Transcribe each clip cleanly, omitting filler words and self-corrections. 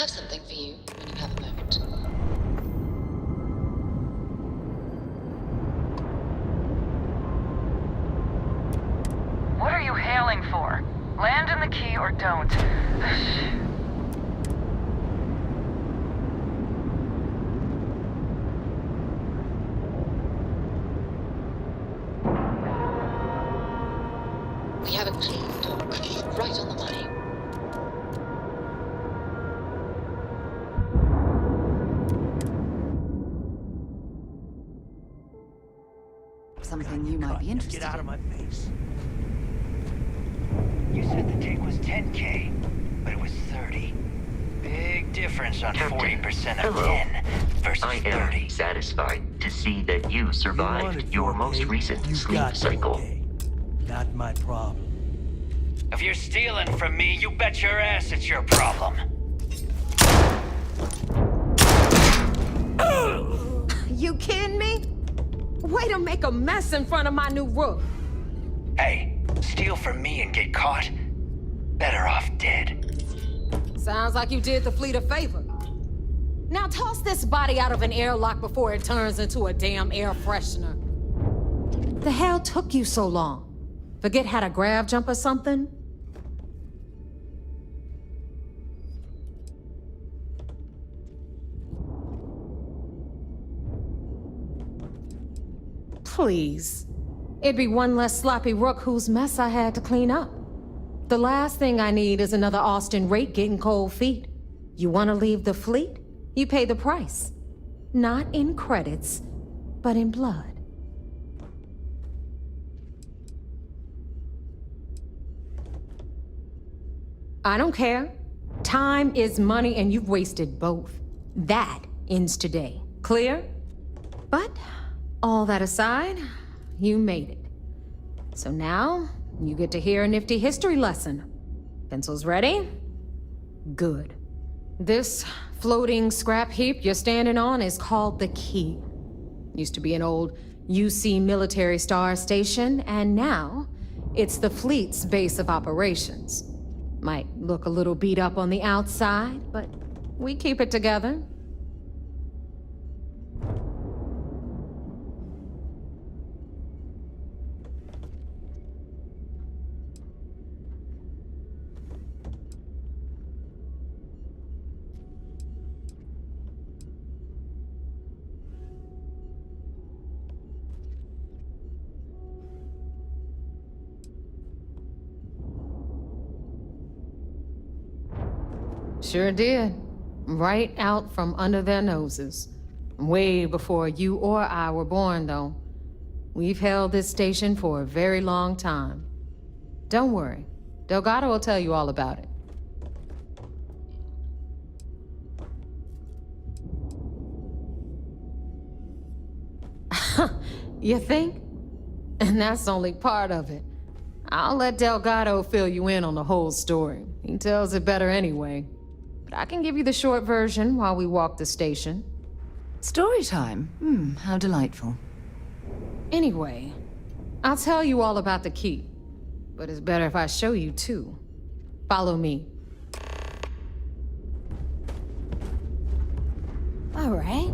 have something for you when you have a moment. What are you hailing for? Land in the key or don't. We have a clean dock, right on the money. Something you might be interested in. Get out of my face. You said the take was 10K, but it was 30. Big difference on Captain, 40% of hello. 10 versus I 30. am satisfied to see that you survived your most recent sleep cycle. Not my problem. If you're stealing from me, you bet your ass it's your problem. You kidding me? Way to make a mess in front of my new roof. Hey, steal from me and get caught? Better off dead. Sounds like you did the fleet a favor. Now toss this body out of an airlock before it turns into a damn air freshener. The hell took you so long? Forget how to grav jump or something? Please. It'd be one less sloppy rook whose mess I had to clean up. The last thing I need is another Austin rake getting cold feet. You want to leave the fleet? You pay the price. Not in credits, but in blood. I don't care. Time is money and you've wasted both. That ends today. Clear? But all that aside, you made it. So now, you get to hear a nifty history lesson. Pencils ready? Good. This floating scrap heap you're standing on is called the Key. Used to be an old UC military star station, and now it's the fleet's base of operations. Might look a little beat up on the outside, but we keep it together. Sure did. Right out from under their noses. Way before you or I were born, though. We've held this station for a very long time. Don't worry. Delgado will tell you all about it. You think? And that's only part of it. I'll let Delgado fill you in on the whole story. He tells it better anyway. But I can give you the short version while we walk the station. Story time? How delightful. Anyway, I'll tell you all about the Key. But it's better if I show you too. Follow me. All right.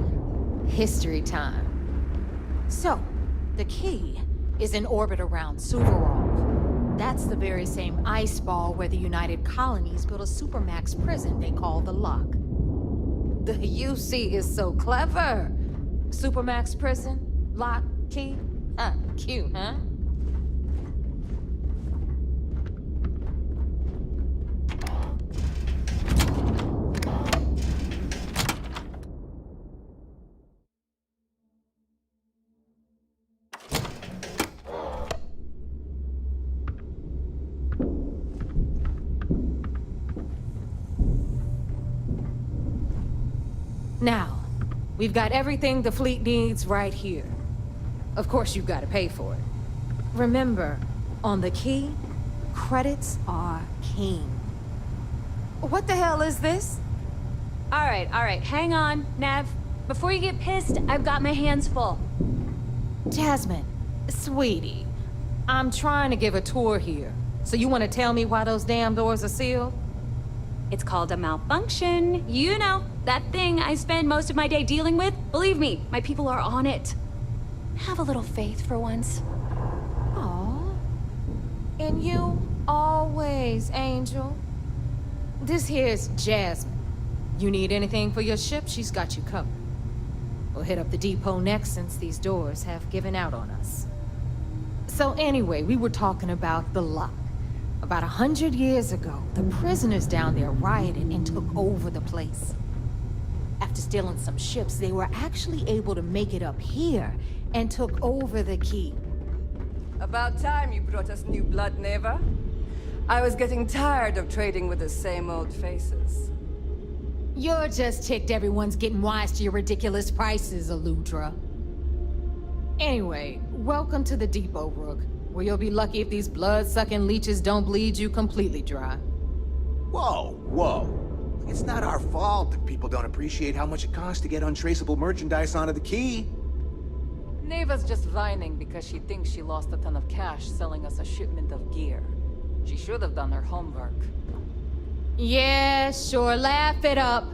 History time. So, the Key is in orbit around Suvorov. That's the very same ice ball where the United Colonies built a supermax prison they call the Lock. The UC is so clever. Supermax prison, lock, key. Cute, huh? Now, we've got everything the fleet needs right here. Of course, you've got to pay for it. Remember, on the Key, credits are king. What the hell is this? All right, hang on, Nav. Before you get pissed, I've got my hands full. Jasmine, sweetie, I'm trying to give a tour here. So you want to tell me why those damn doors are sealed? It's called a malfunction. You know, that thing I spend most of my day dealing with. Believe me, my people are on it. Have a little faith for once. Aw. And you always, Angel. This here's Jasmine. You need anything for your ship, she's got you covered. We'll hit up the depot next since these doors have given out on us. So anyway, we were talking about the lock. About 100 years ago, the prisoners down there rioted and took over the place. After stealing some ships, they were actually able to make it up here and took over the key. About time you brought us new blood, Neva. I was getting tired of trading with the same old faces. You're just ticked everyone's getting wise to your ridiculous prices, Aludra. Anyway, welcome to the depot, Rook, where you'll be lucky if these blood-sucking leeches don't bleed you completely dry. Whoa, whoa. It's not our fault that people don't appreciate how much it costs to get untraceable merchandise onto the key. Neva's just whining because she thinks she lost a ton of cash selling us a shipment of gear. She should have done her homework. Yeah, sure, laugh it up.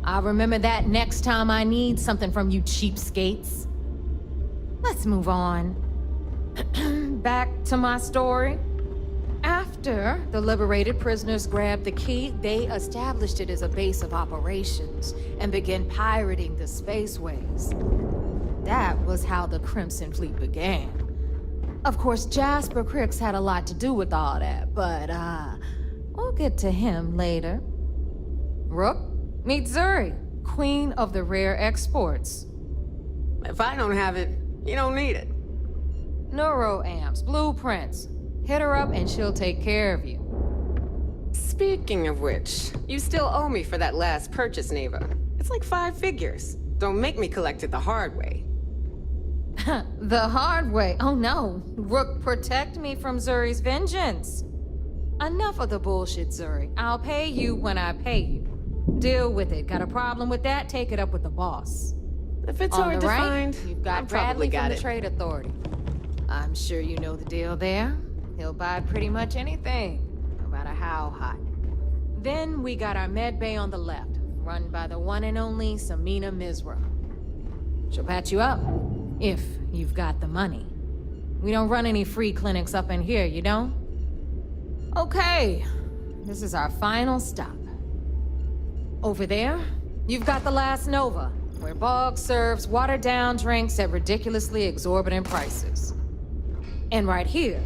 I'll remember that next time I need something from you cheapskates. Let's move on. Back to my story. After the liberated prisoners grabbed the key, they established it as a base of operations and began pirating the spaceways. That was how the Crimson Fleet began. Of course, Jasper Cricks had a lot to do with all that, but, we'll get to him later. Rook, meet Zuri, Queen of the Rare Exports. If I don't have it, you don't need it. Neuroamps, blueprints. Hit her up and she'll take care of you. Speaking of which, you still owe me for that last purchase, Neva. It's like 5 figures. Don't make me collect it the hard way. The hard way? Oh no. Rook, protect me from Zuri's vengeance. Enough of the bullshit, Zuri. I'll pay you when I pay you. Deal with it. Got a problem with that? Take it up with the boss. If it's On hard the to right, find, you've got I've probably Bradley got from it. the Trade Authority. I'm sure you know the deal there. He'll buy pretty much anything, no matter how hot. Then we got our med bay on the left, run by the one and only Samina Mizra. She'll patch you up, if you've got the money. We don't run any free clinics up in here, you don't? Okay, this is our final stop. Over there, you've got the Last Nova, where Bog serves watered-down drinks at ridiculously exorbitant prices. And right here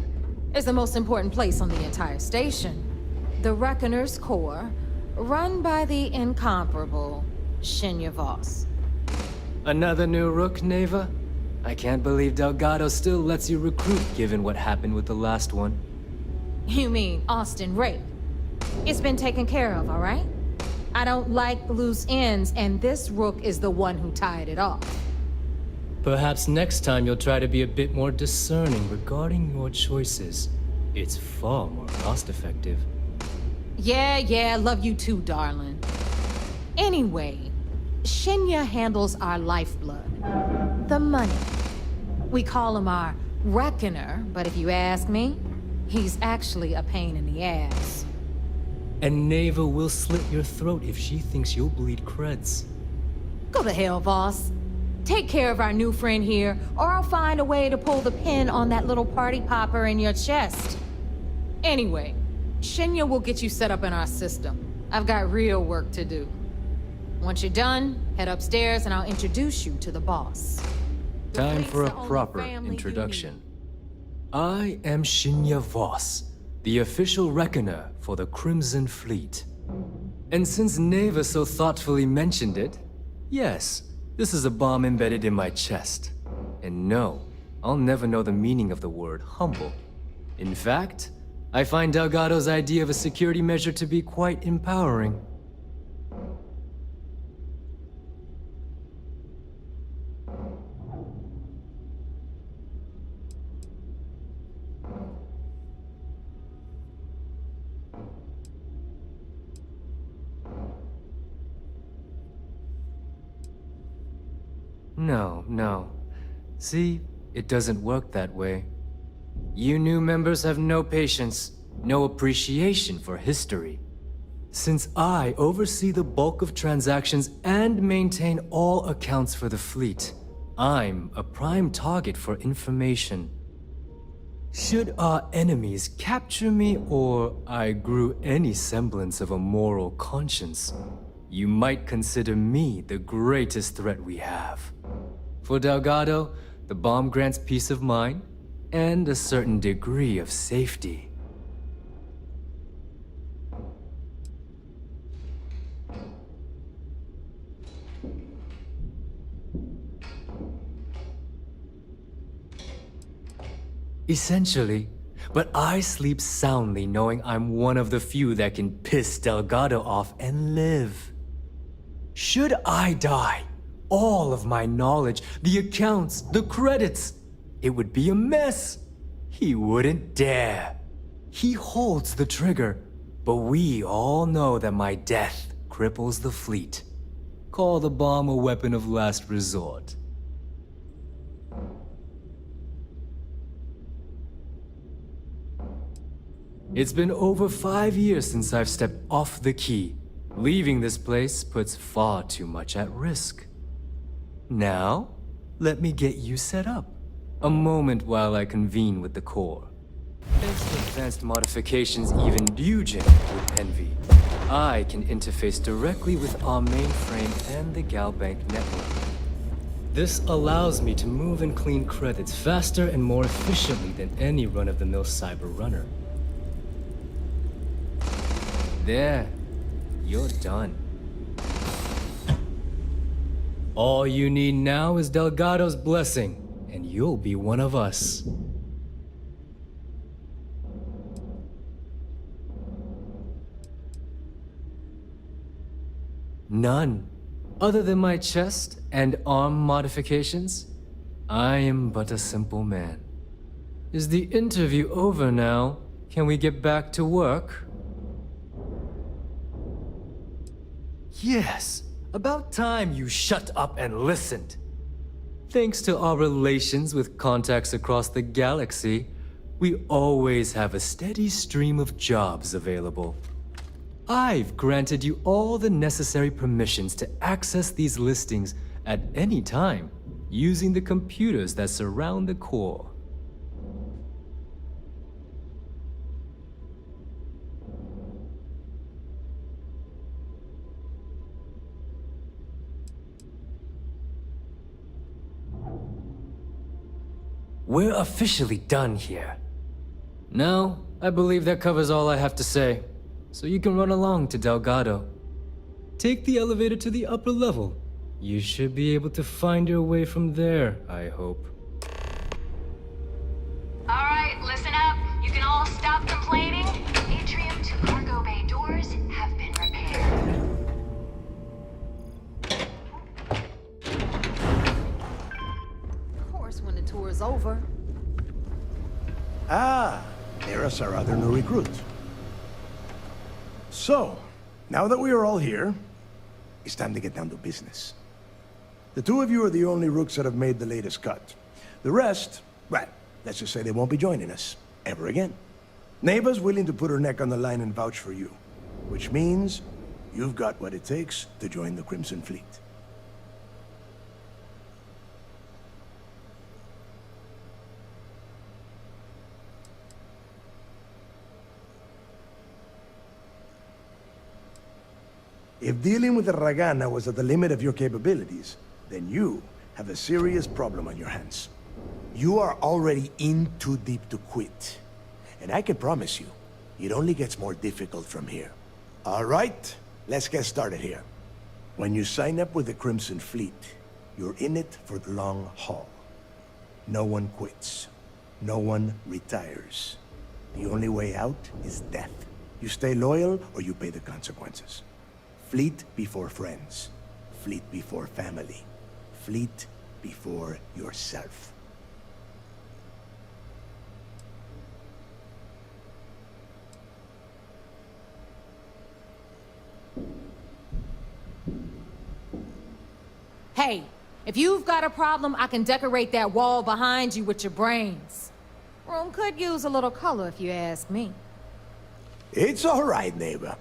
is the most important place on the entire station, the Reckoner's Core, run by the incomparable Shinya Voss. Another new Rook, Neva? I can't believe Delgado still lets you recruit given what happened with the last one. You mean Austin Rape? It's been taken care of, all right? I don't like loose ends, and this Rook is the one who tied it off. Perhaps next time you'll try to be a bit more discerning regarding your choices. It's far more cost-effective. Yeah, love you too, darling. Anyway, Shinya handles our lifeblood. The money. We call him our Reckoner, but if you ask me, he's actually a pain in the ass. And Neva will slit your throat if she thinks you'll bleed creds. Go to hell, Voss. Take care of our new friend here, or I'll find a way to pull the pin on that little party popper in your chest. Anyway, Shinya will get you set up in our system. I've got real work to do. Once you're done, head upstairs and I'll introduce you to the boss. Time for a the only proper family you introduction. I am Shinya Voss, the official reckoner for the Crimson Fleet. And since Neva so thoughtfully mentioned it, yes, this is a bomb embedded in my chest. And no, I'll never know the meaning of the word humble. In fact, I find Delgado's idea of a security measure to be quite empowering. No. See, it doesn't work that way. You new members have no patience, no appreciation for history. Since I oversee the bulk of transactions and maintain all accounts for the fleet, I'm a prime target for information. Should our enemies capture me or I grew any semblance of a moral conscience, you might consider me the greatest threat we have. For Delgado, the bomb grants peace of mind and a certain degree of safety. Essentially, but I sleep soundly knowing I'm one of the few that can piss Delgado off and live. Should I die, all of my knowledge, the accounts, the credits, it would be a mess. He wouldn't dare. He holds the trigger, but we all know that my death cripples the fleet. Call the bomb a weapon of last resort. It's been over 5 years since I've stepped off the key. Leaving this place puts far too much at risk. Now, let me get you set up. A moment while I convene with the core. Thanks to advanced modifications even Bugin would envy, I can interface directly with our mainframe and the Galbank network. This allows me to move and clean credits faster and more efficiently than any run-of-the-mill cyber runner. There, you're done. All you need now is Delgado's blessing, and you'll be one of us. None. Other than my chest and arm modifications, I am but a simple man. Is the interview over now? Can we get back to work? Yes, about time you shut up and listened. Thanks to our relations with contacts across the galaxy, we always have a steady stream of jobs available. I've granted you all the necessary permissions to access these listings at any time, using the computers that surround the core. We're officially done here. Now, I believe that covers all I have to say, so you can run along to Delgado. Take the elevator to the upper level. You should be able to find your way from there, I hope. Alright, listen up. You can all stop complaining. Atrium to cargo bay doors have been repaired. Of course, when the tour is over. Ah, there's our other new recruit. So, now that we are all here, it's time to get down to business. The two of you are the only rooks that have made the latest cut. The rest, well, let's just say they won't be joining us ever again. Neva's willing to put her neck on the line and vouch for you, which means you've got what it takes to join the Crimson Fleet. If dealing with the Ragana was at the limit of your capabilities, then you have a serious problem on your hands. You are already in too deep to quit. And I can promise you, it only gets more difficult from here. All right, let's get started here. When you sign up with the Crimson Fleet, you're in it for the long haul. No one quits. No one retires. The only way out is death. You stay loyal or you pay the consequences. Fleet before friends. Fleet before family. Fleet before yourself. Hey, if you've got a problem, I can decorate that wall behind you with your brains. Room could use a little color if you ask me. It's all right, neighbor.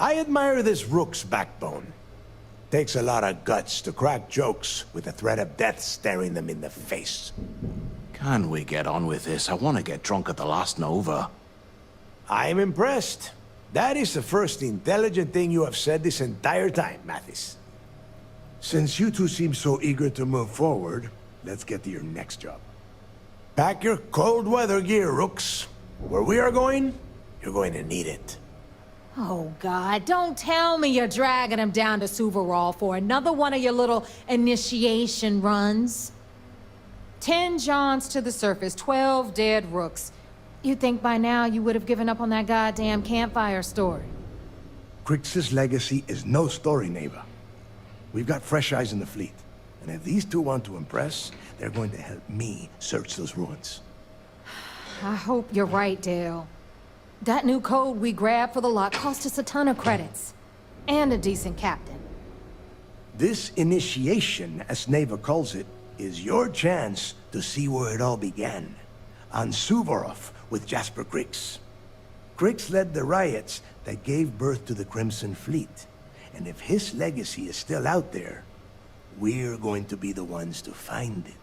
I admire this Rook's backbone. Takes a lot of guts to crack jokes with the threat of death staring them in the face. Can we get on with this? I want to get drunk at the last Nova. I'm impressed. That is the first intelligent thing you have said this entire time, Mathis. Since you two seem so eager to move forward, let's get to your next job. Pack your cold weather gear, Rooks. Where we are going, you're going to need it. Oh, God, don't tell me you're dragging him down to Suvarall for another one of your little initiation runs. 10 Johns to the surface, 12 dead Rooks. You'd think by now you would have given up on that goddamn campfire story. Crix's legacy is no story, Neva. We've got fresh eyes in the fleet. And if these two want to impress, they're going to help me search those ruins. I hope you're right, Dale. That new code we grabbed for the lot cost us a ton of credits. And a decent captain. This initiation, as Neva calls it, is your chance to see where it all began. On Suvorov with Jasper Crix. Crix led the riots that gave birth to the Crimson Fleet. And if his legacy is still out there, we're going to be the ones to find it.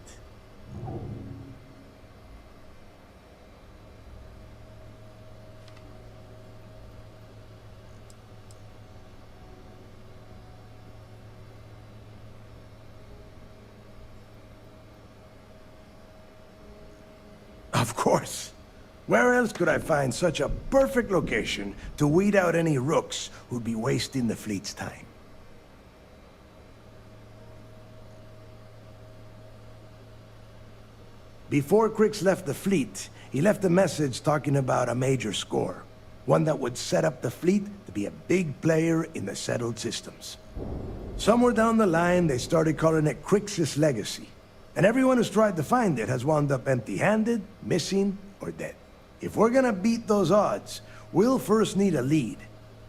Of course. Where else could I find such a perfect location to weed out any Rooks who'd be wasting the fleet's time? Before Crix left the fleet, he left a message talking about a major score. One that would set up the fleet to be a big player in the settled systems. Somewhere down the line, they started calling it Crix's legacy. And everyone who's tried to find it has wound up empty-handed, missing, or dead. If we're gonna beat those odds, we'll first need a lead.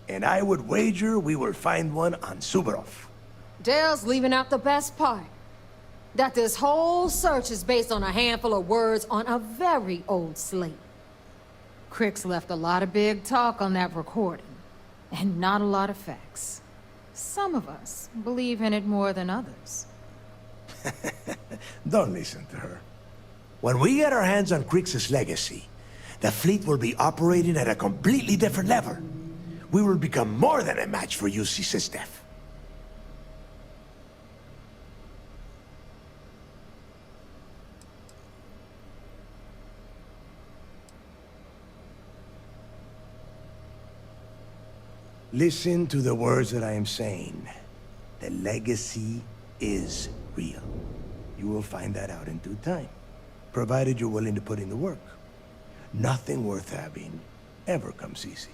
And I would wager we will find one on Suvorov. Dale's leaving out the best part. That this whole search is based on a handful of words on a very old slate. Crix left a lot of big talk on that recording, and not a lot of facts. Some of us believe in it more than others. Don't listen to her. When we get our hands on Crix's legacy, the fleet will be operating at a completely different level. We will become more than a match for UC Systef. Listen to the words that I am saying. The legacy is real. You will find that out in due time, provided you're willing to put in the work. Nothing worth having ever comes easy.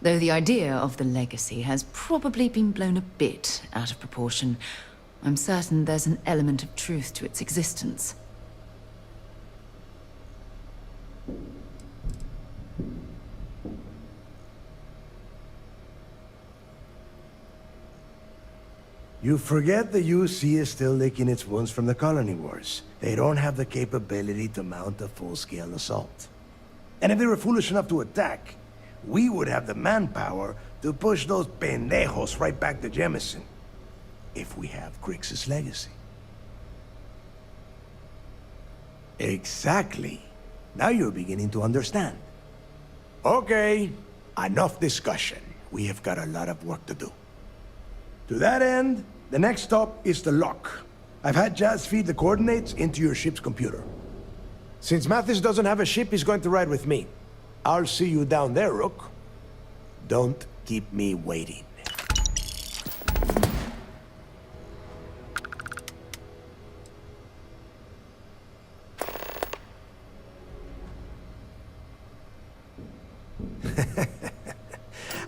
Though the idea of the legacy has probably been blown a bit out of proportion, I'm certain there's an element of truth to its existence. You forget the UC is still licking its wounds from the colony wars. They don't have the capability to mount a full-scale assault. And if they were foolish enough to attack, we would have the manpower to push those pendejos right back to Jemison. If we have Crix's legacy. Exactly. Now you're beginning to understand. Okay, enough discussion. We have got a lot of work to do. To that end, the next stop is the lock. I've had Jazz feed the coordinates into your ship's computer. Since Mathis doesn't have a ship, he's going to ride with me. I'll see you down there, Rook. Don't keep me waiting.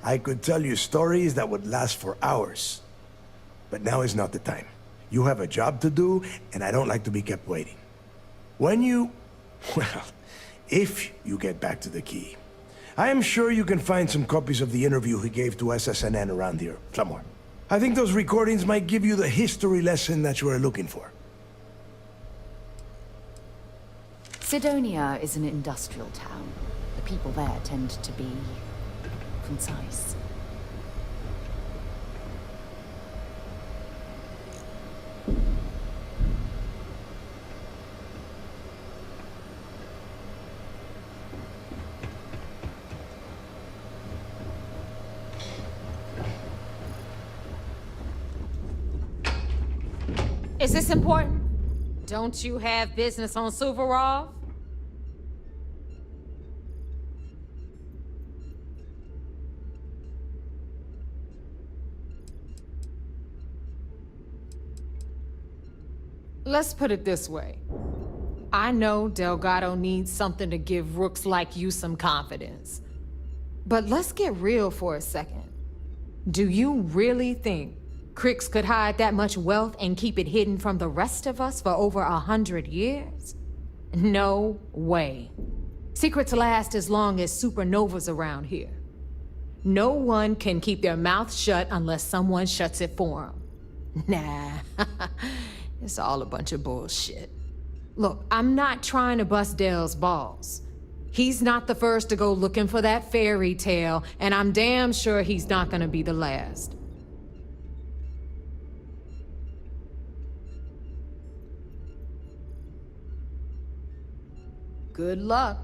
I could tell you stories that would last for hours. But now is not the time. You have a job to do, and I don't like to be kept waiting. When you... well, if you get back to the key, I am sure you can find some copies of the interview he gave to SSNN around here, somewhere. I think those recordings might give you the history lesson that you are looking for. Sidonia is an industrial town. The people there tend to be concise. Is this important? Don't you have business on Suvorov? Let's put it this way. I know Delgado needs something to give rooks like you some confidence. But let's get real for a second. Do you really think Crix could hide that much wealth and keep it hidden from the rest of us for over 100 years? No way. Secrets last as long as supernovas around here. No one can keep their mouth shut unless someone shuts it for them. Nah, it's all a bunch of bullshit. Look, I'm not trying to bust Dell's balls. He's not the first to go looking for that fairy tale, and I'm damn sure he's not gonna be the last. Good luck.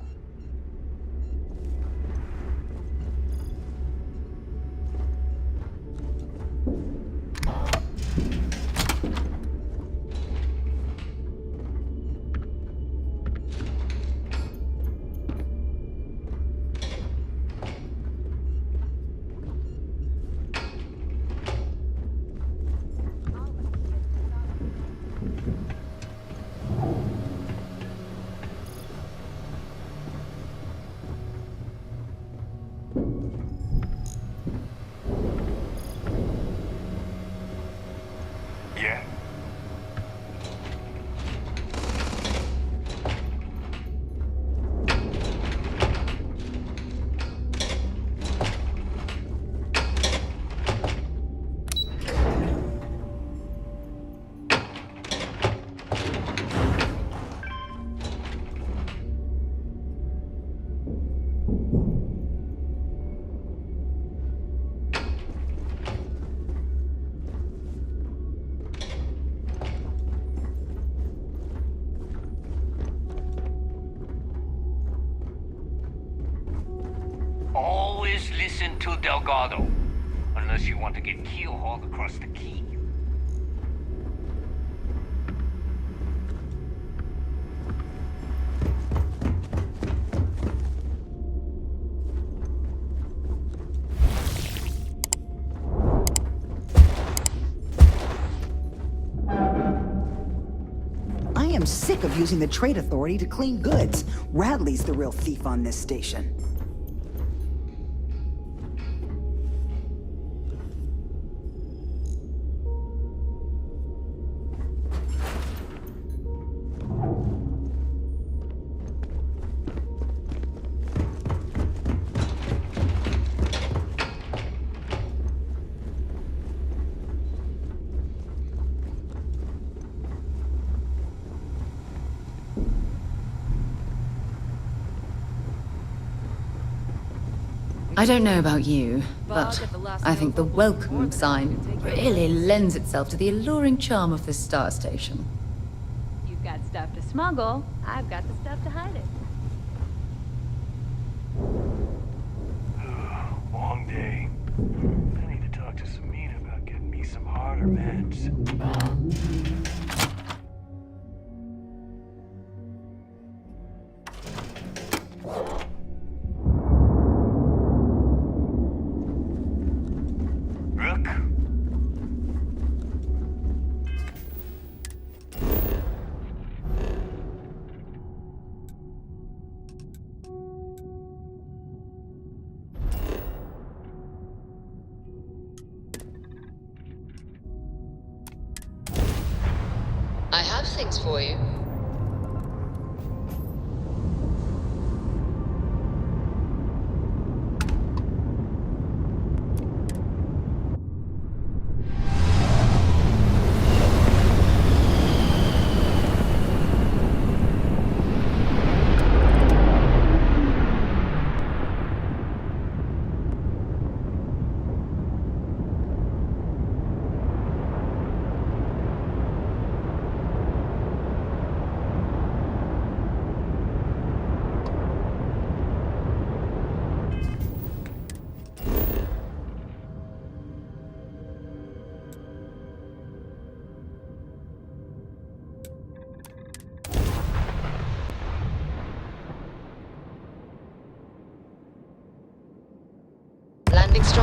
Always listen to Delgado, unless you want to get keel-hauled across the key. I am sick of using the trade authority to clean goods. Radley's the real thief on this station. I don't know about you, but I think the welcome sign really lends itself to the alluring charm of this star station. You've got stuff to smuggle, I've got the stuff to hide it. Long day. I need to talk to Samina about getting me some harder meds. I have things for you.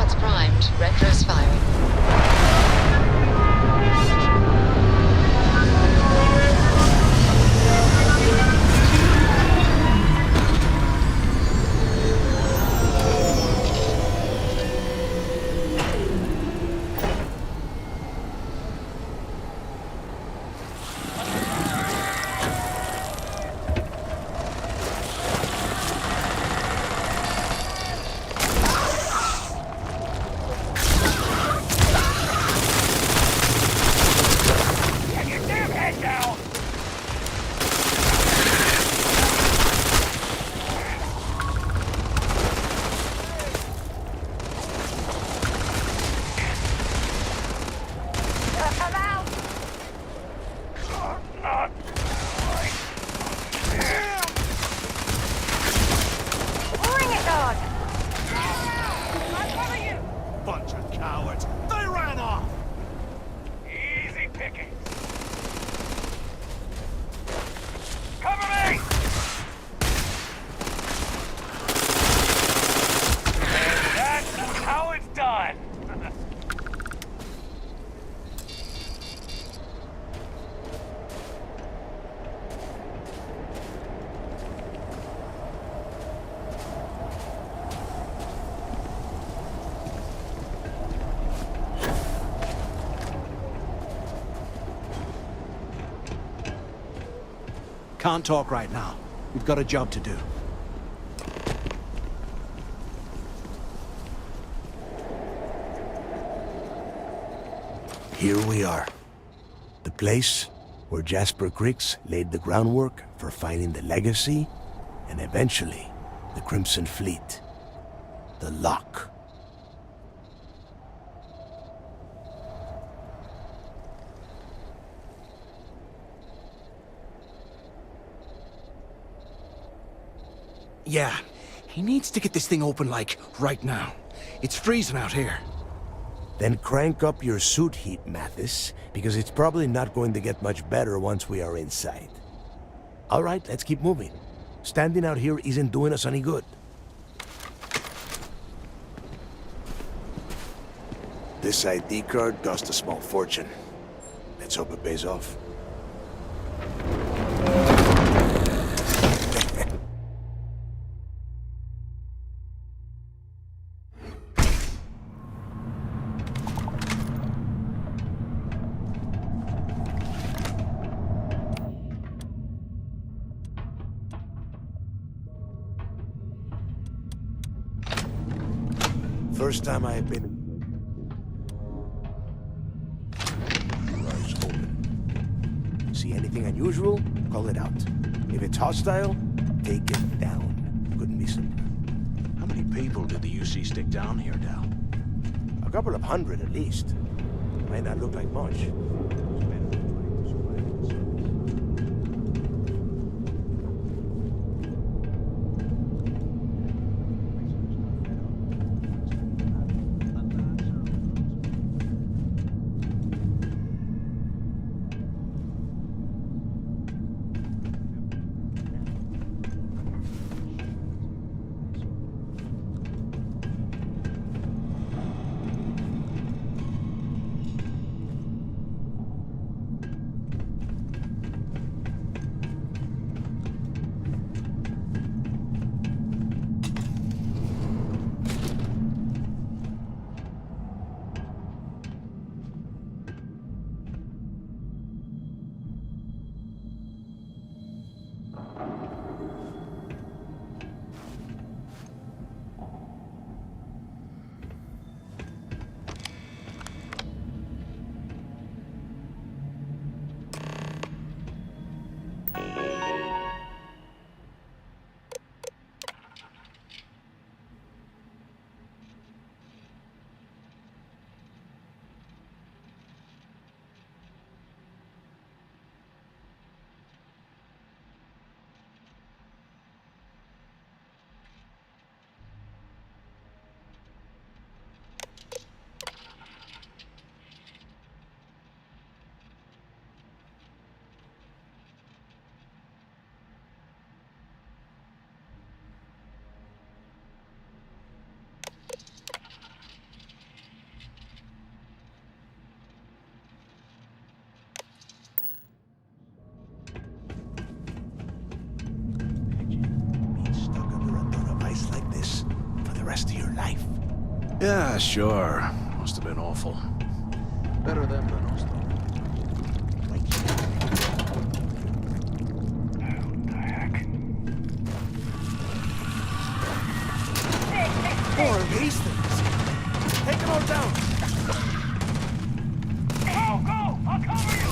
Turrets primed. Retros firing. Bunch of cowards. They ran off. Easy pickings. Cover me! And that's how it's done. Can't talk right now. We've got a job to do. Here we are. The place where Jasper Griggs laid the groundwork for finding the legacy and eventually the Crimson Fleet. The Lock. Yeah, he needs to get this thing open, like, right now. It's freezing out here. Then crank up your suit heat, Mathis, because it's probably not going to get much better once we are inside. All right, let's keep moving. Standing out here isn't doing us any good. This ID card cost a small fortune. Let's hope it pays off. First time I have been... Doors open. See anything unusual? Call it out. If it's hostile, take it down. Couldn't be simpler. How many people did the UC stick down here, Dal? A couple of hundred at least. Might not look like much. life. Yeah, sure. Must have been awful. Better them than us, though. More of these things. Take them all down. Go, go! I'll cover you!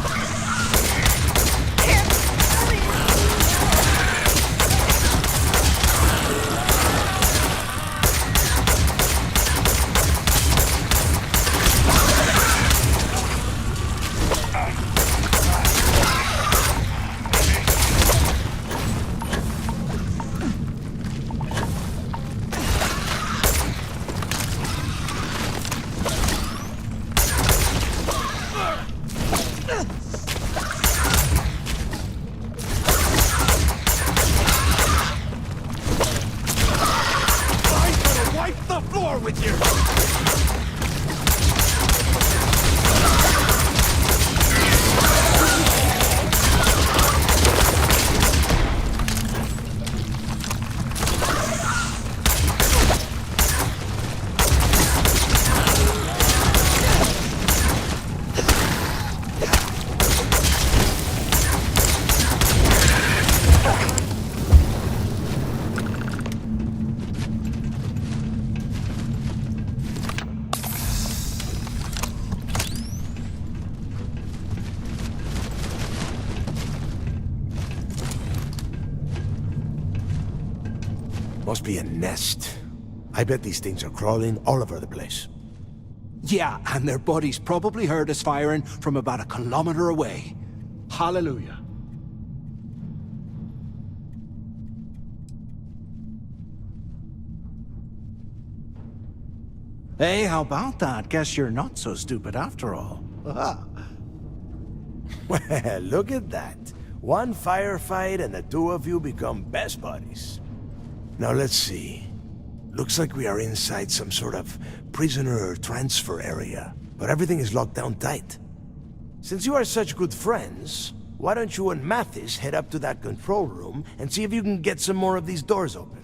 With you. Must be a nest. I bet these things are crawling all over the place. Yeah, and their buddies probably heard us firing from about 1 kilometer away. Hallelujah. Hey, how about that? Guess you're not so stupid after all. Well, look at that. One firefight and the two of you become best buddies. Now let's see. Looks like we are inside some sort of prisoner transfer area, but everything is locked down tight. Since you are such good friends, why don't you and Mathis head up to that control room and see if you can get some more of these doors open?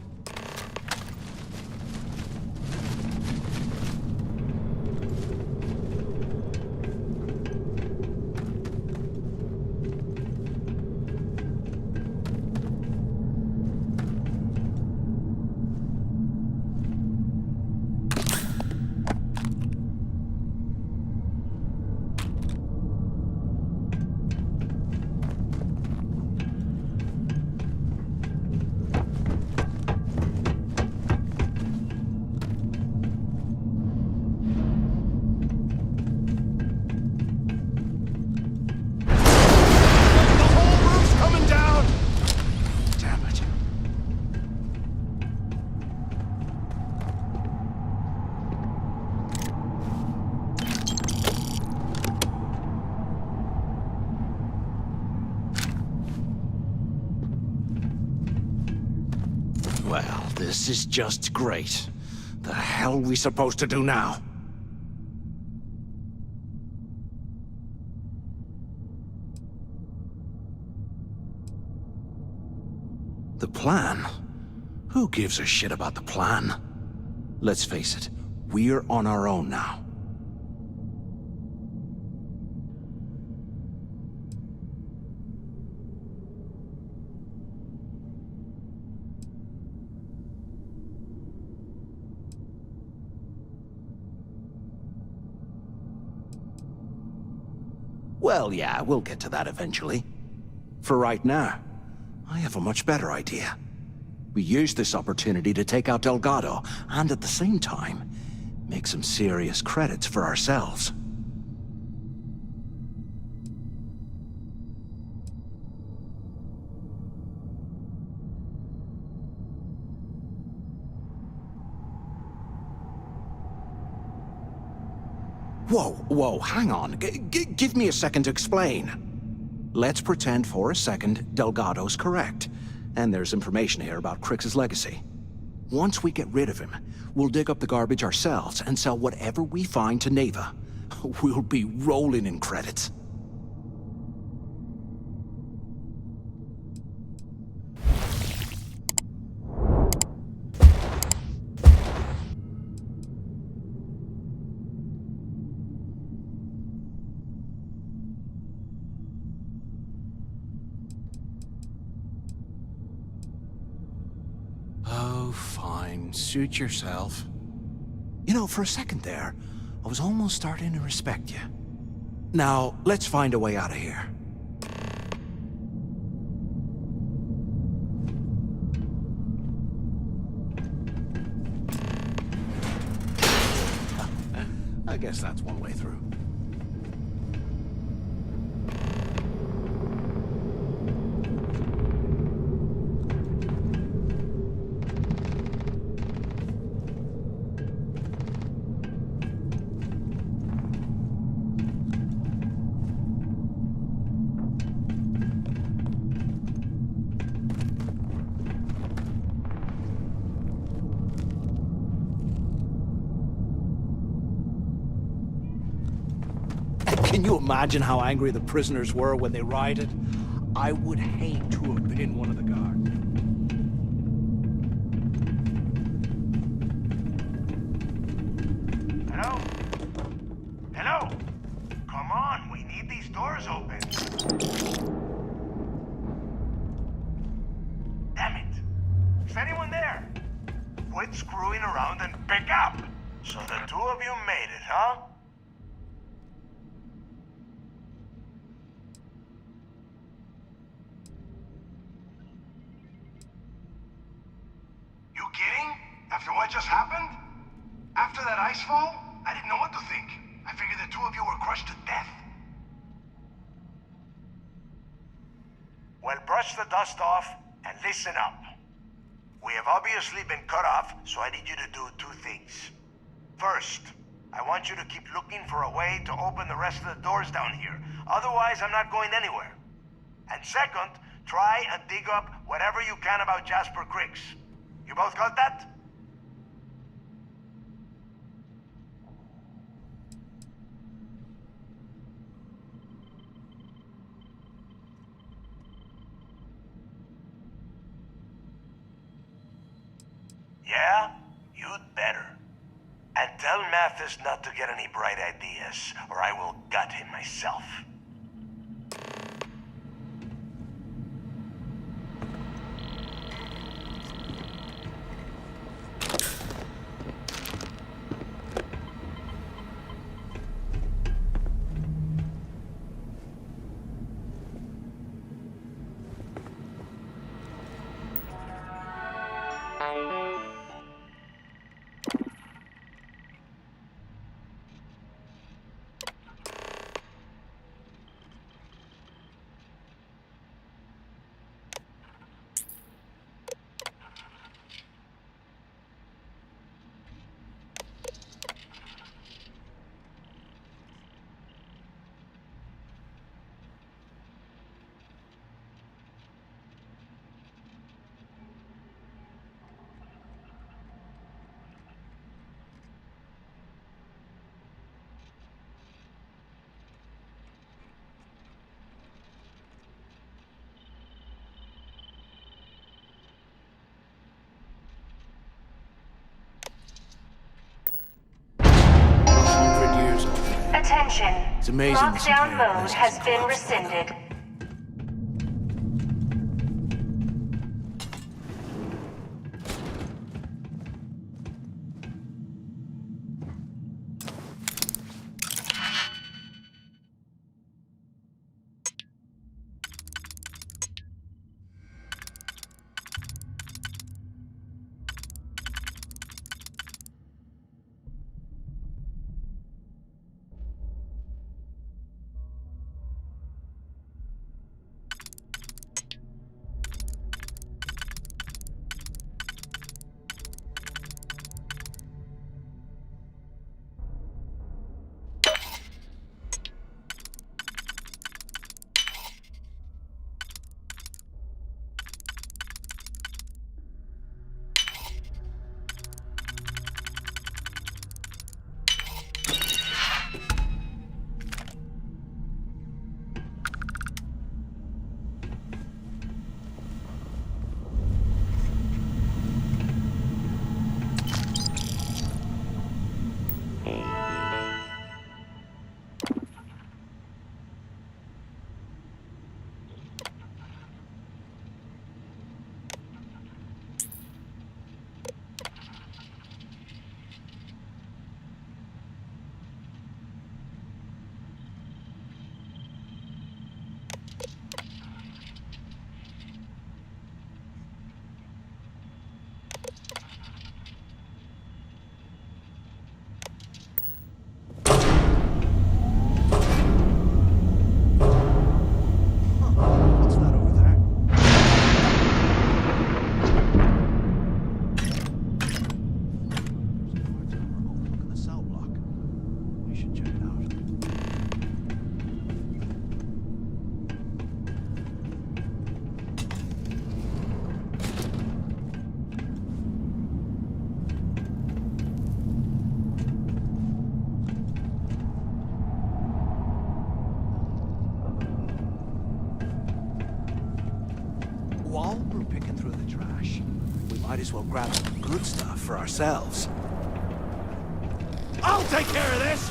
Well, this is just great. The hell are we supposed to do now? The plan? Who gives a shit about the plan? Let's face it, we're on our own now. Well, yeah, we'll get to that eventually. For right now, I have a much better idea. We use this opportunity to take out Delgado, and at the same time, make some serious credits for ourselves. Whoa, hang on. Give me a second to explain. Let's pretend for a second Delgado's correct, and there's information here about Crix's legacy. Once we get rid of him, we'll dig up the garbage ourselves and sell whatever we find to Neva. We'll be rolling in credits. fine. Suit yourself. You know, for a second there, I was almost starting to respect you. Now, let's find a way out of here. I guess that's one way through. Can you imagine how angry the prisoners were when they rioted? I would hate to have been one of the guards. Hello? Hello? Come on, we need these doors open. Damn it. Is anyone there? Quit screwing around and pick up. So the two of you made it, huh? You kidding? After what just happened? After that ice fall? I didn't know what to think. I figured the two of you were crushed to death. Well, brush the dust off and listen up. We have obviously been cut off, so I need you to do two things. First, I want you to keep looking for a way to open the rest of the doors down here. Otherwise, I'm not going anywhere. And second, try and dig up whatever you can about Jasper Cricks. You both got that? Yeah? You'd better. And tell Mathis not to get any bright ideas, or I will gut him myself. Attention. It's amazing this Lockdown entire mode place has hasn't been collapsed by now. rescinded. while we're picking through the trash, we might as well grab some good stuff for ourselves. I'll take care of this!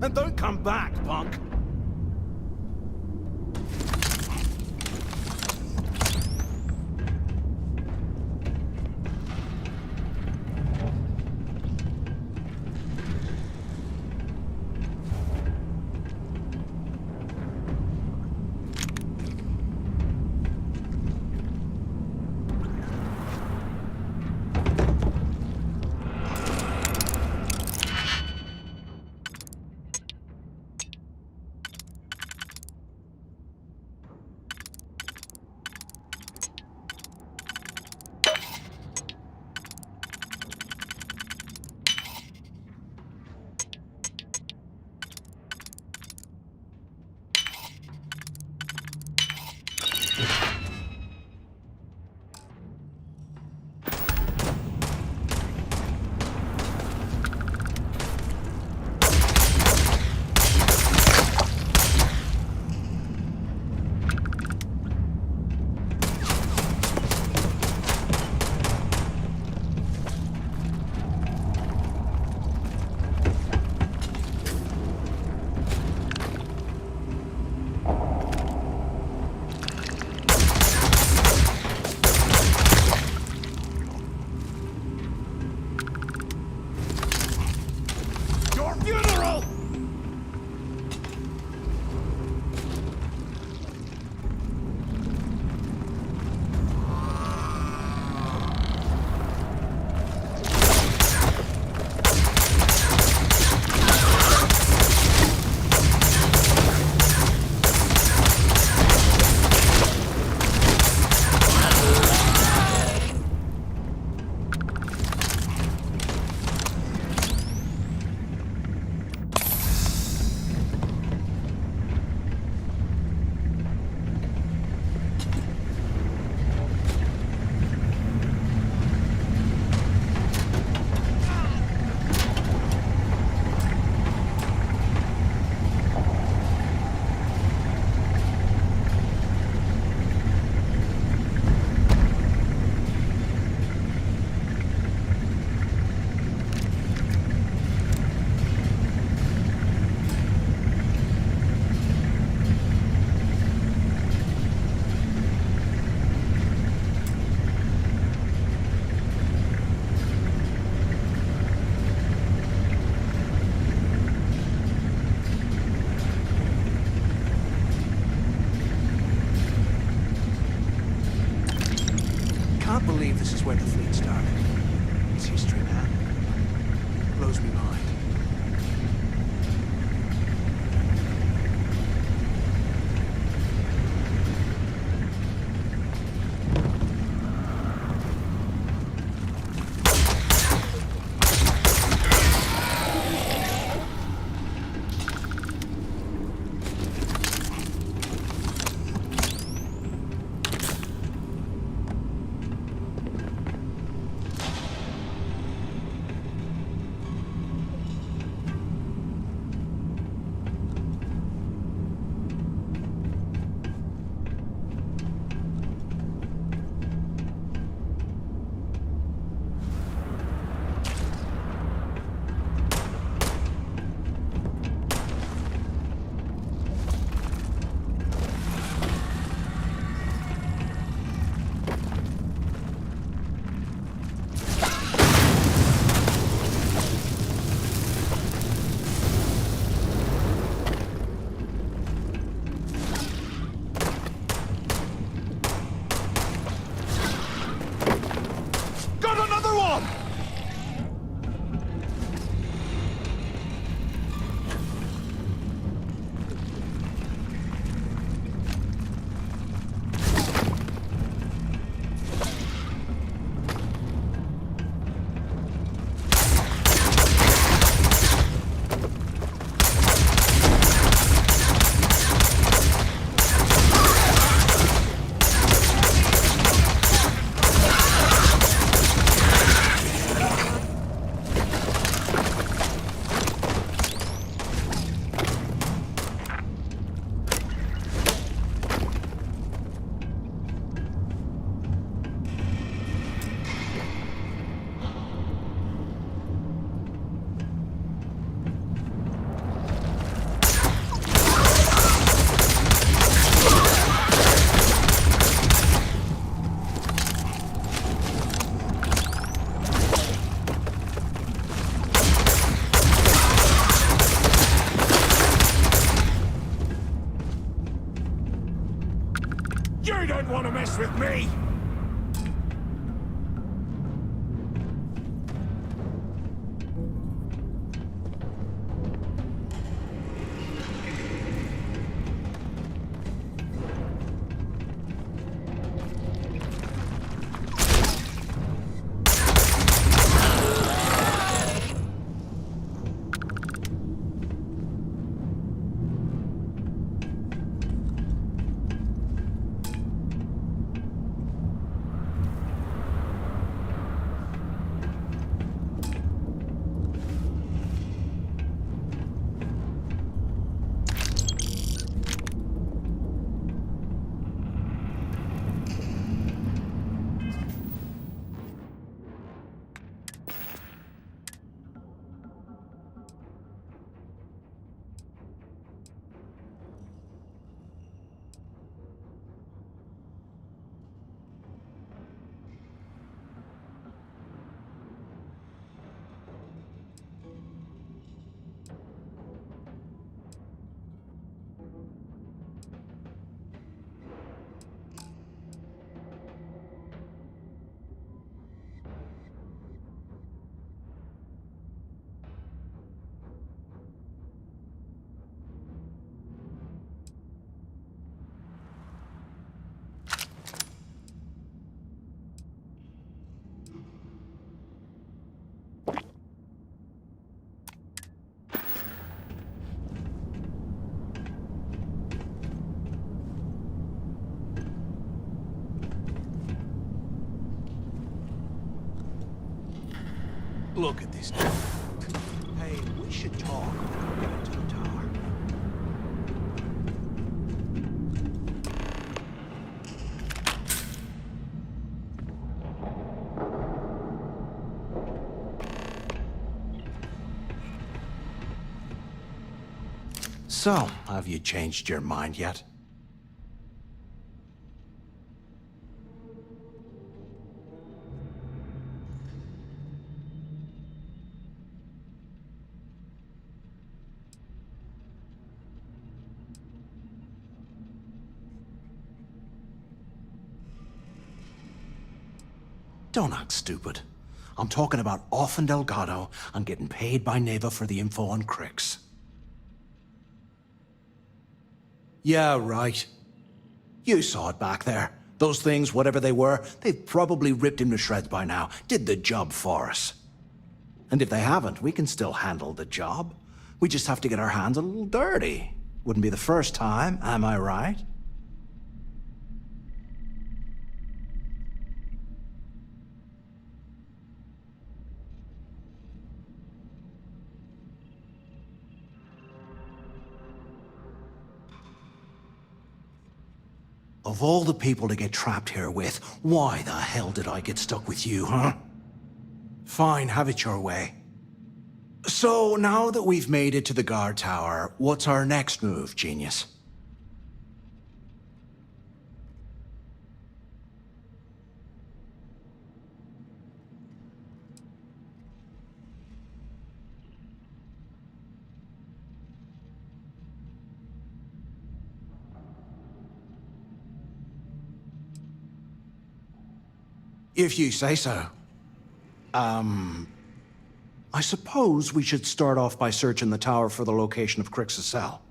And don't come back, punk! Can't believe this is where the fleet started. It's history, man. Blows me mind. mess with me! Look at this. Hey, we should talk when we get into the tower. So, have you changed your mind yet? Don't act stupid. I'm talking about off in Delgado and getting paid by Neva for the info on Crix. Yeah, right. You saw it back there. Those things, whatever they were, they've probably ripped him to shreds by now. Did the job for us. And if they haven't, we can still handle the job. We just have to get our hands a little dirty. Wouldn't be the first time, am I right? Of all the people to get trapped here with, why the hell did I get stuck with you, huh? Fine, have it your way. So, now that we've made it to the guard tower, what's our next move, genius? If you say so. I suppose we should start off by searching the tower for the location of Crix's cell.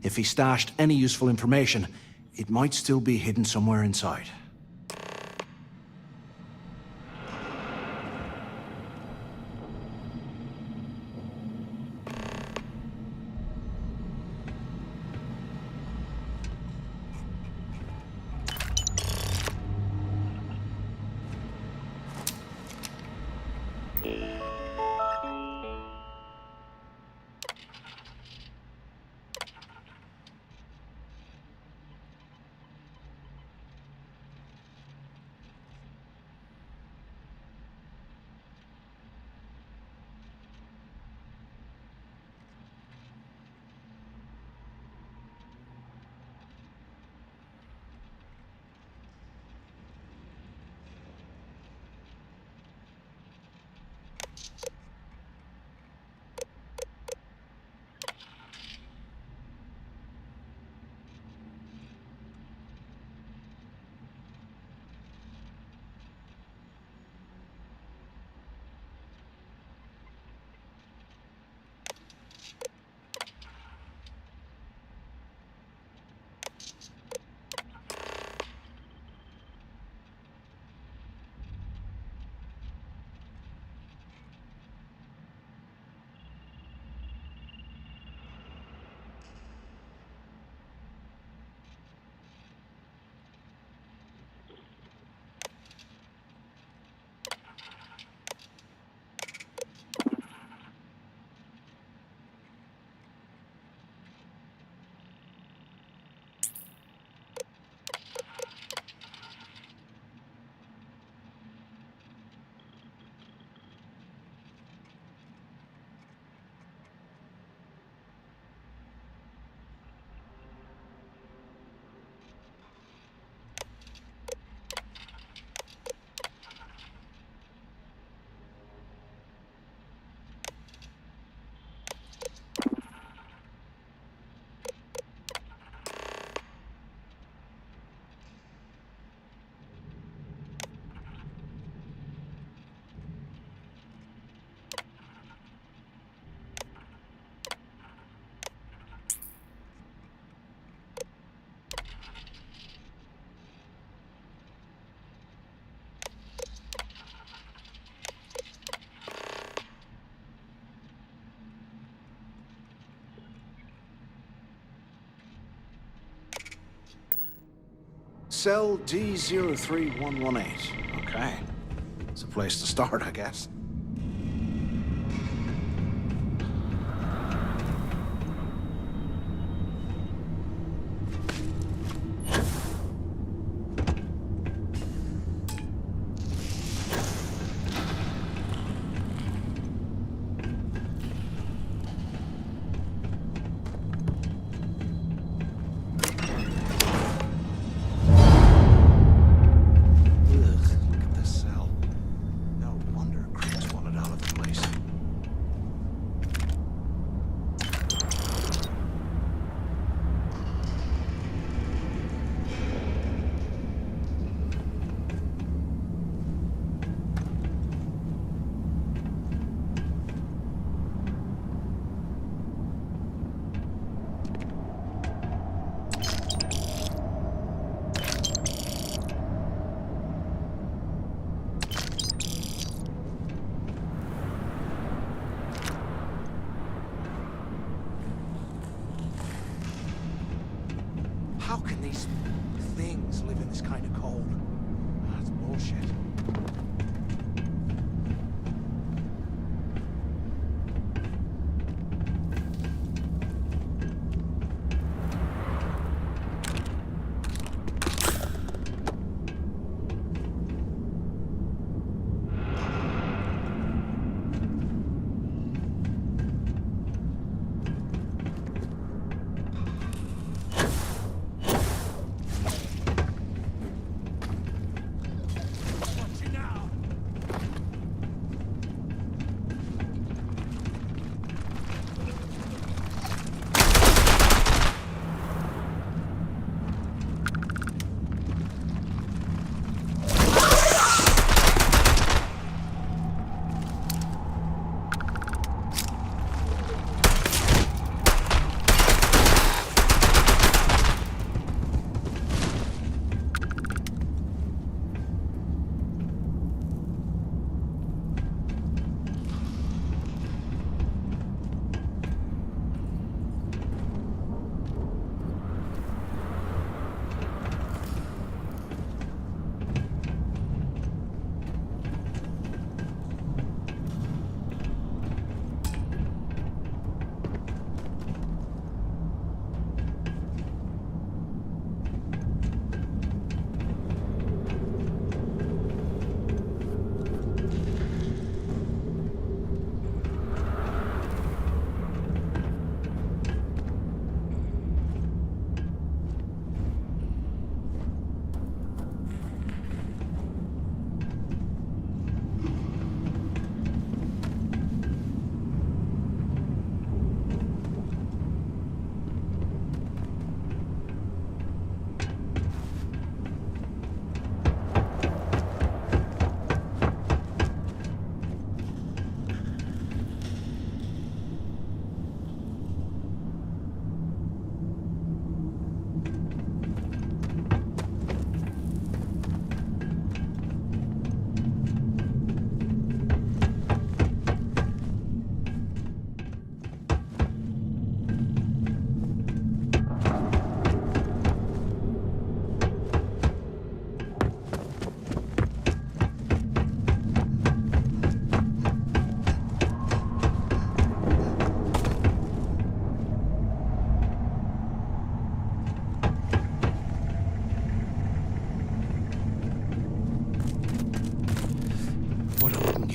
If he stashed any useful information, it might still be hidden somewhere inside. Cell D03118. Okay. It's a place to start, I guess. How can these things live in this kind of cold? That's bullshit.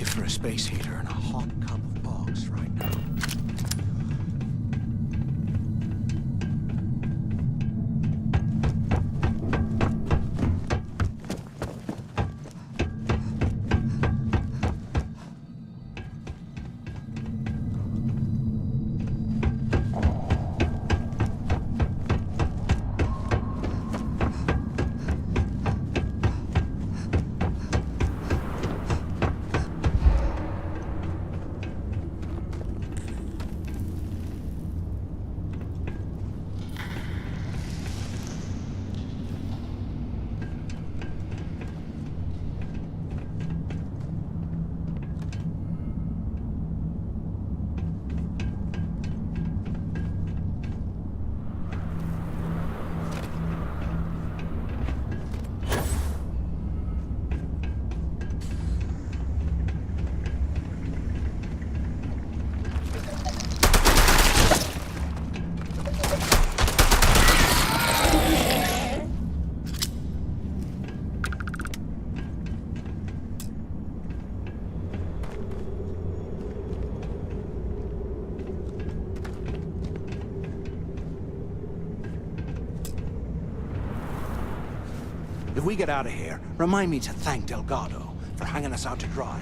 For a space heater and a hot cup of box right now. If we get out of here, remind me to thank Delgado for hanging us out to dry.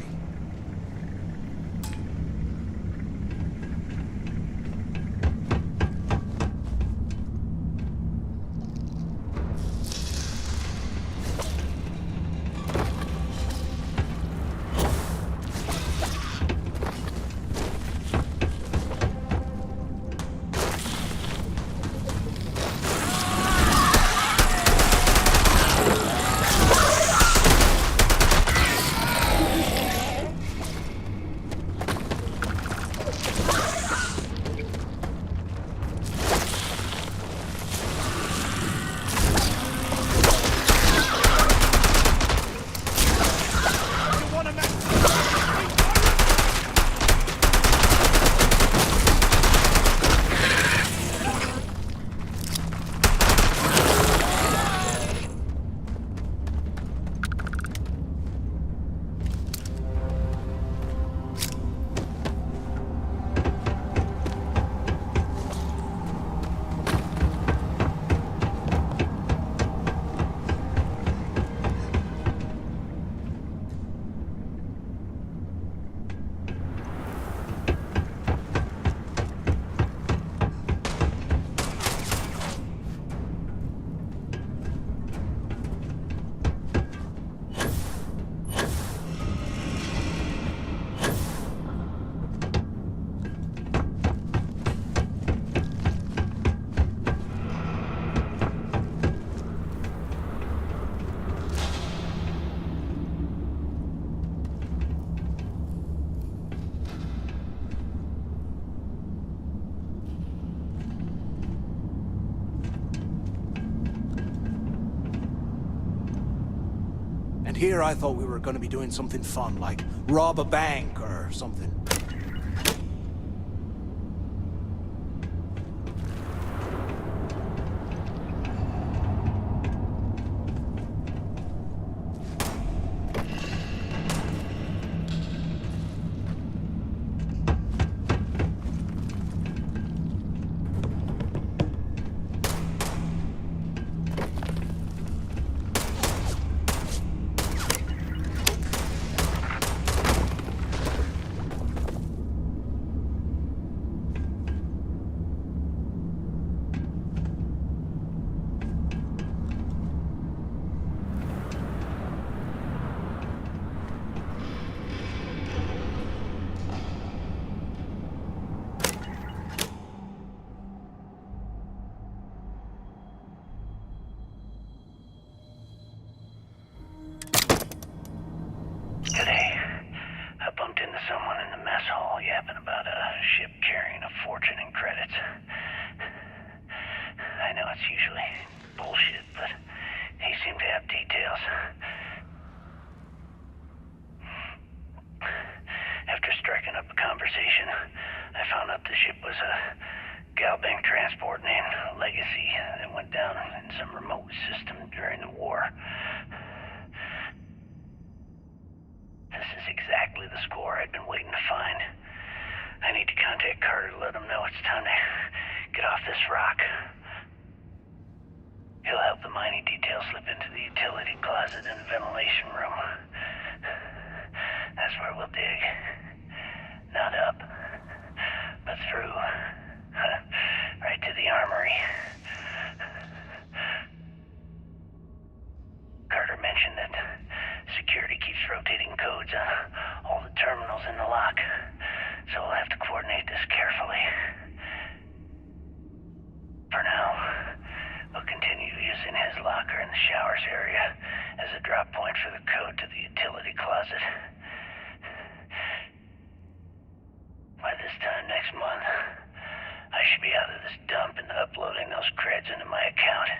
And here I thought we were going to be doing something fun, like rob a bank or something. Today, I bumped into someone in the mess hall yapping about a ship carrying a fortune in credits. I know it's usually bullshit, but he seemed to have details. After striking up a conversation, I found out the ship was a Galbank transport named Legacy that went down in some remote system during the war. This is exactly the score I'd been waiting to find. I need to contact Carter to let him know it's time to get off this rock. He'll help the mining detail slip into the utility closet in the ventilation room. That's where we'll dig. Not up, but through. Right to the armory. Carter mentioned that security keeps rotating codes on all the terminals in the lock, so we'll have to coordinate this carefully. For now, we'll continue using his locker in the showers area as a drop point for the code to the utility closet. By this time next month, I should be out of this dump and uploading those creds into my account.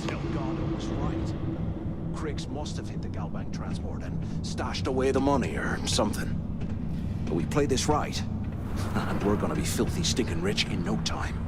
Delgado was right. Criggs must have hit the Galbank transport and stashed away the money or something. But we play this right, and we're gonna be filthy stinking rich in no time.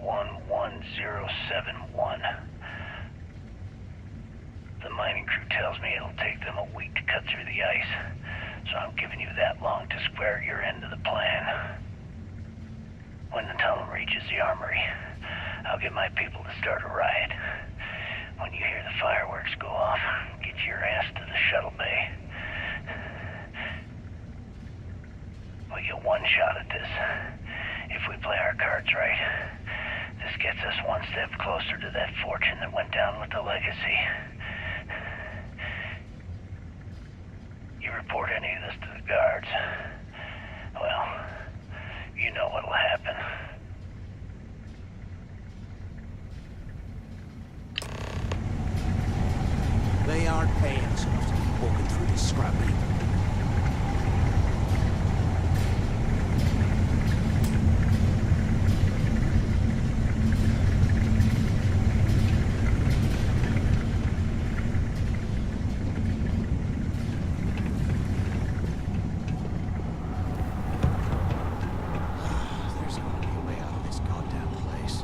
11071. The mining crew tells me it'll take them a week to cut through the ice, so I'm giving you that long to square your end of the plan. When the tunnel reaches the armory, I'll get my people to start a riot. When you hear the fireworks go off, get your ass to the shuttle bay. We get one shot at this. If we play our cards right, this gets us one step closer to that fortune that went down with the legacy. You report any of this to the guards, well, you know what'll happen. They aren't paying us enough to keep walking through this scrap heap. There's gotta be a way out of this goddamn place.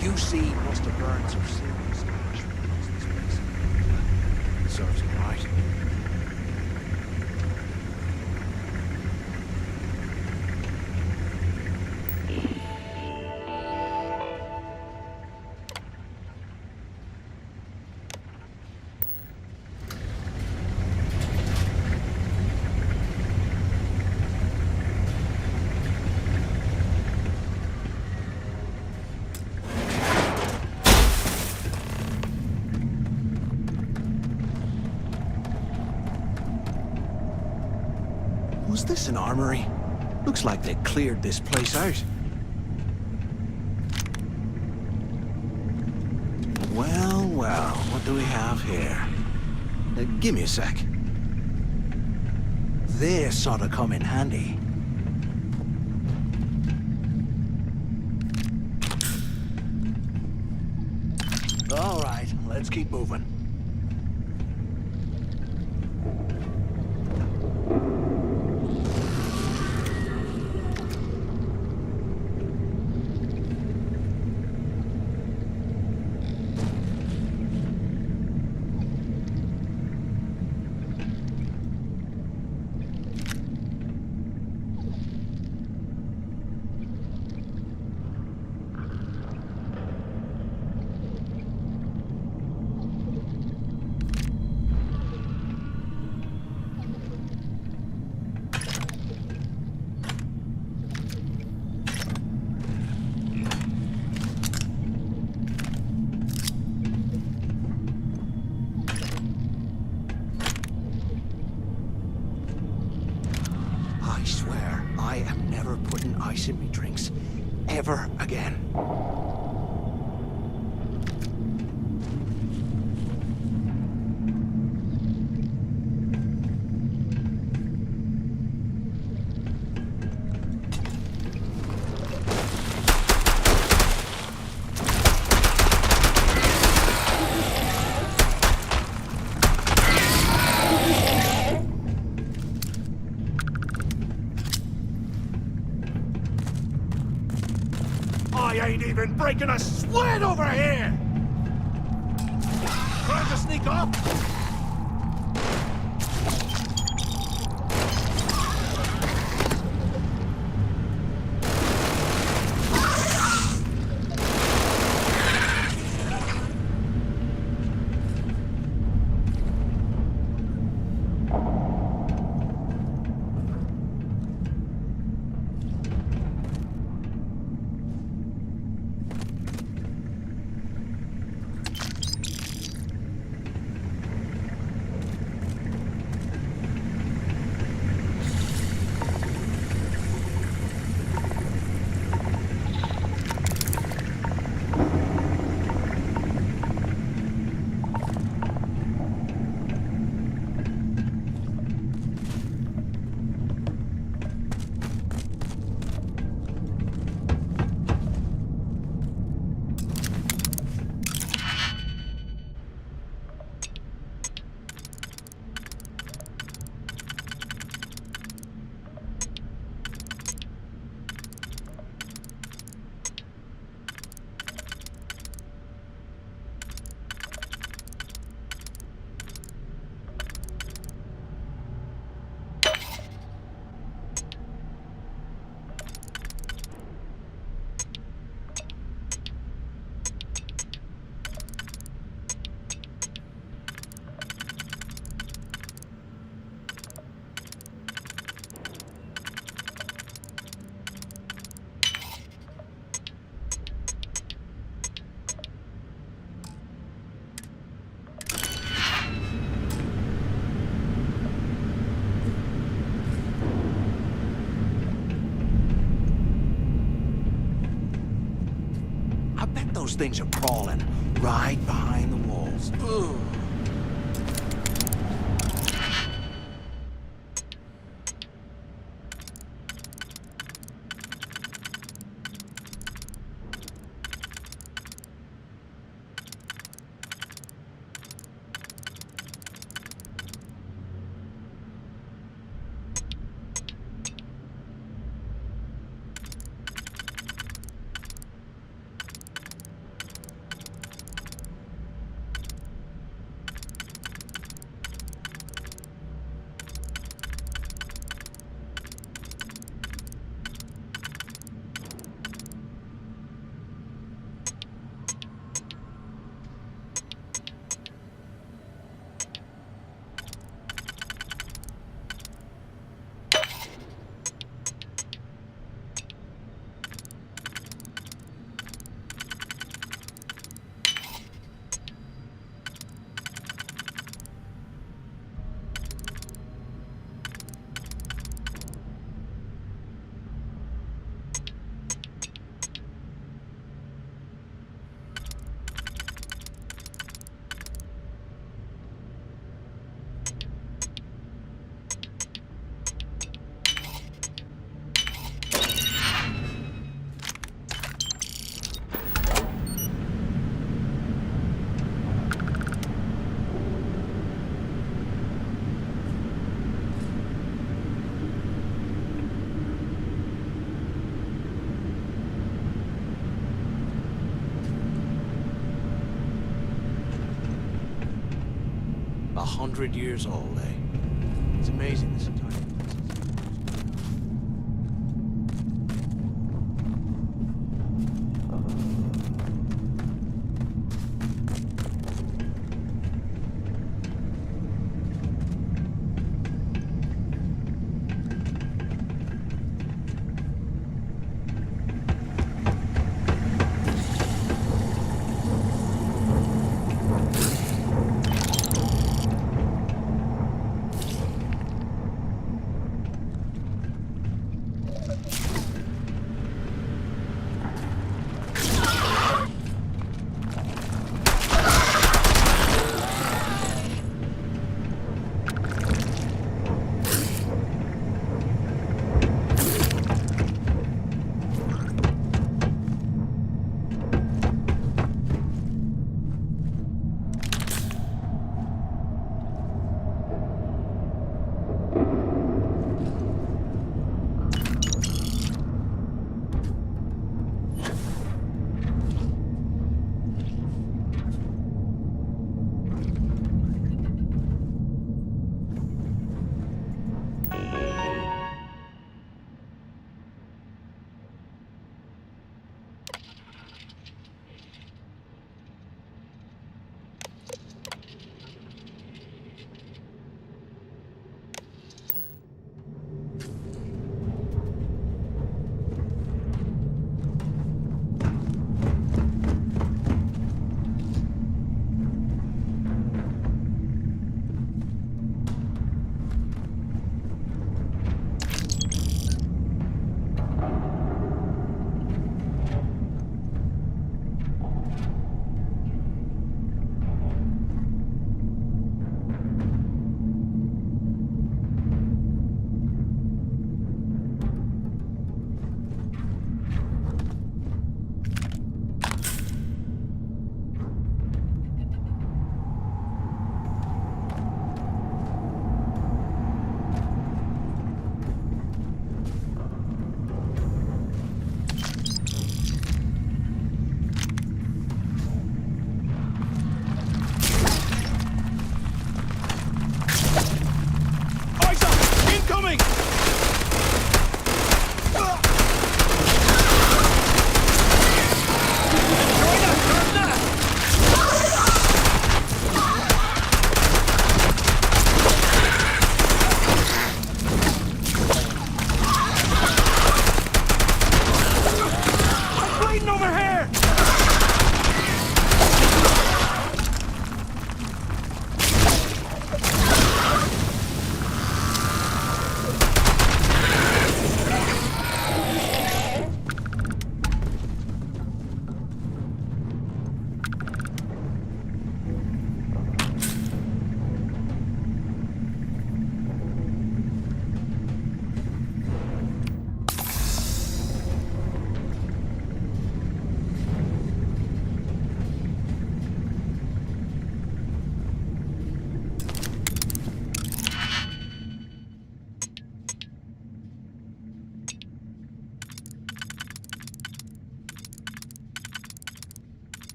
QC must have burned some serious cash across this place. Serves him right. Was this an armory? Looks like they cleared this place out. Well, well, what do we have here? Give me a sec. This ought to come in handy. All right, let's keep moving. I swear, I am never putting ice in me drinks. Ever again. I ain't even breaking a sweat over here! Grab sneak off? Those things are crawling right behind the walls. Ugh. $100 years old, eh? It's amazing this entire place.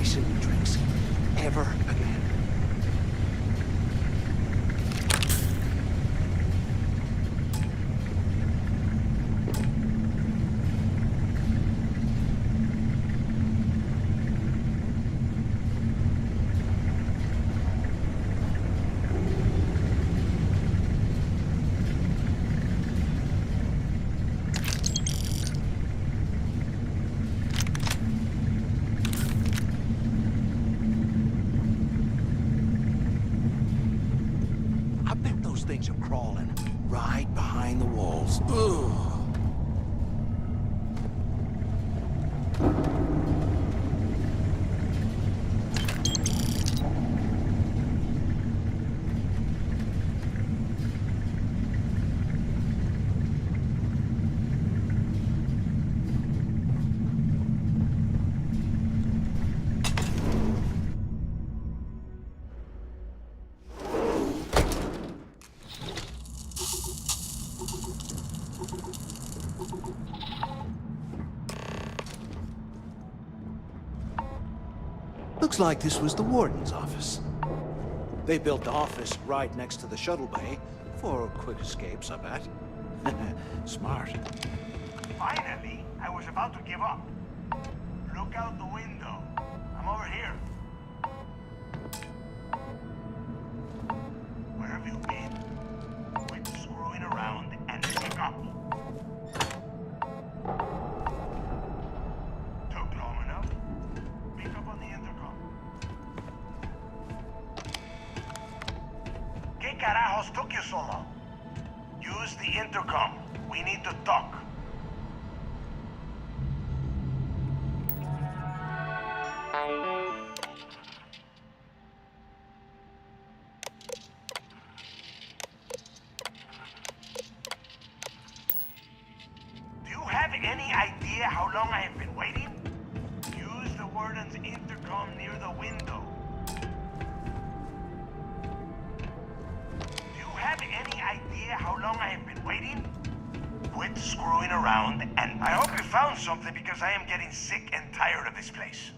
silly tricks ever again. I bet those things are crawling right behind the walls. Ugh. Looks like this was the warden's office. They built the office right next to the shuttle bay for quick escapes, I bet. Smart. Finally, I was about to give up. Look out the window. I'm over here. Where have you been? Quit screwing around and pick up. Took long enough? Pick up on the intercom. ¿Qué carajos took you so long? Use the intercom. We need to talk. Do you have any idea how long I have been waiting? Use the warden's intercom near the window. Do you have any idea how long I have been waiting? Quit screwing around, and I hope you found something because I am getting sick and tired of this place.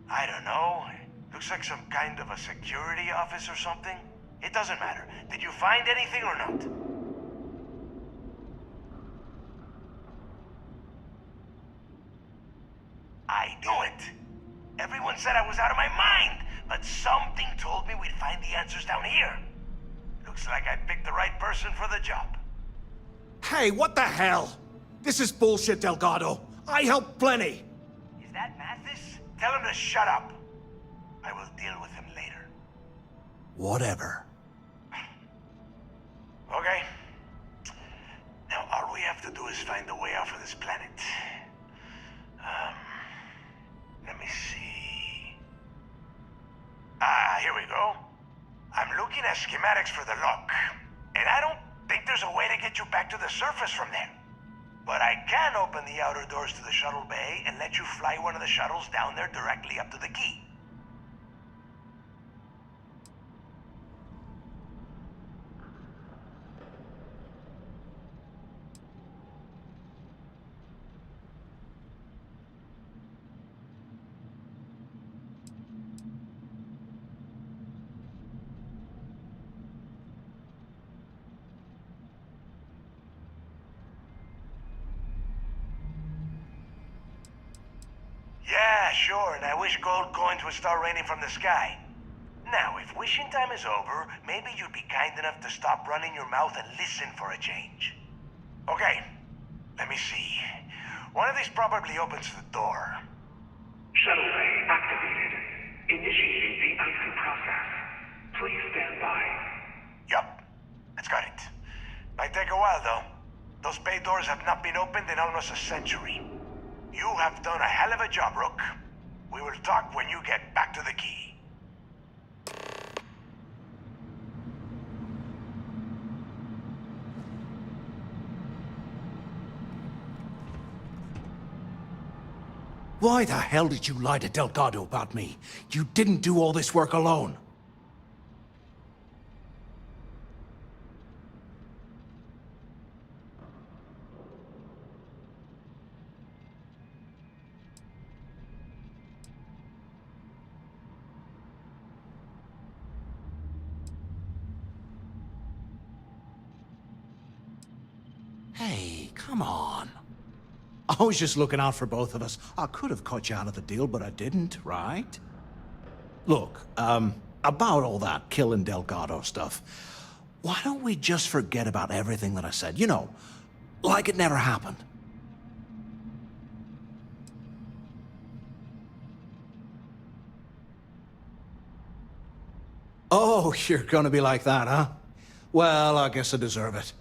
I don't know. Looks like some kind of a security office or something. It doesn't matter. Did you find anything or not? I knew it. Everyone said I was out of my mind, but something told me we'd find the answers down here. Looks like I picked the right person for the job. Hey, what the hell? This is bullshit, Delgado. I helped plenty. Is that Mathis? Tell him to shut up. I will deal with him later. Whatever. Okay. Now all we have to do is find a way off of this planet. Let me see. Here we go. I'm looking at schematics for the lock, and I don't think there's a way to get you back to the surface from there. But I can open the outer doors to the shuttle bay and let you fly one of the shuttles down there directly up to the key. Yeah, sure, and I wish gold coins would start raining from the sky. Now, if wishing time is over, maybe you'd be kind enough to stop running your mouth and listen for a change. Okay, let me see. One of these probably opens the door. Shuttle bay activated. Initiating the icing process. Please stand by. Yup, that's got it. Might take a while, though. Those bay doors have not been opened in almost a century. You have done a hell of a job, Rook. We will talk when you get back to the key. Why the hell did you lie to Delgado about me? You didn't do all this work alone. Hey, come on. I was just looking out for both of us. I could have cut you out of the deal, but I didn't, right? Look, about all that killing Delgado stuff, why don't we just forget about everything that I said? You know, like it never happened. Oh, you're gonna be like that, huh? Well, I guess I deserve it.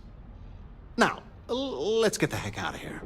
Now, let's get the heck out of here.